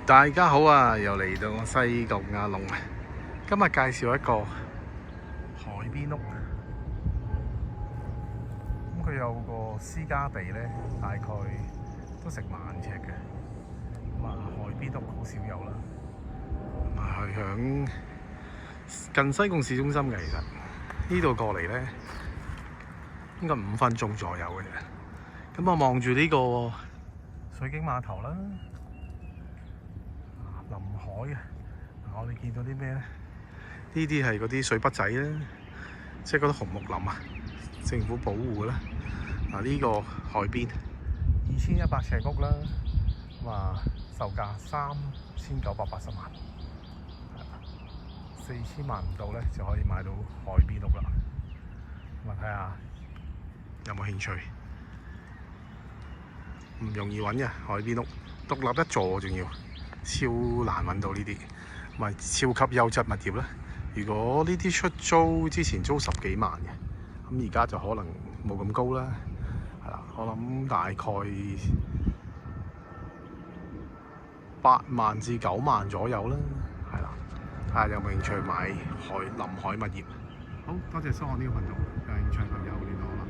大家好啊！又嚟到我西貢阿龍啊！今日介紹一個海邊屋，咁佢有個私家地咧，大概都成10000尺嘅。咁啊，海邊屋好少有啦。咁啊，係響近西貢市中心嘅，其實呢度過嚟咧，應該5分鐘左右嘅啫。咁我望住呢個水景碼頭啦。臨海啊！我哋見到啲咩咧？呢啲係嗰啲水筆仔啦，即係嗰啲紅木林啊，政府保護嘅啦。呢個海邊2100尺屋啦，售價3980萬，4000萬唔到咧就可以買到海邊屋啦。咁啊，睇下有冇興趣？唔容易揾嘅海邊屋，獨立一座仲要。超難揾到呢啲，咪超級優質物業啦。如果呢啲出租之前租10幾萬嘅，咁而家就可能冇咁高啦。係啦，我諗大概8萬至9萬左右啦。係啦，睇下有冇興趣買臨海物業。好多謝收看呢個頻道，有興趣朋友聯絡我。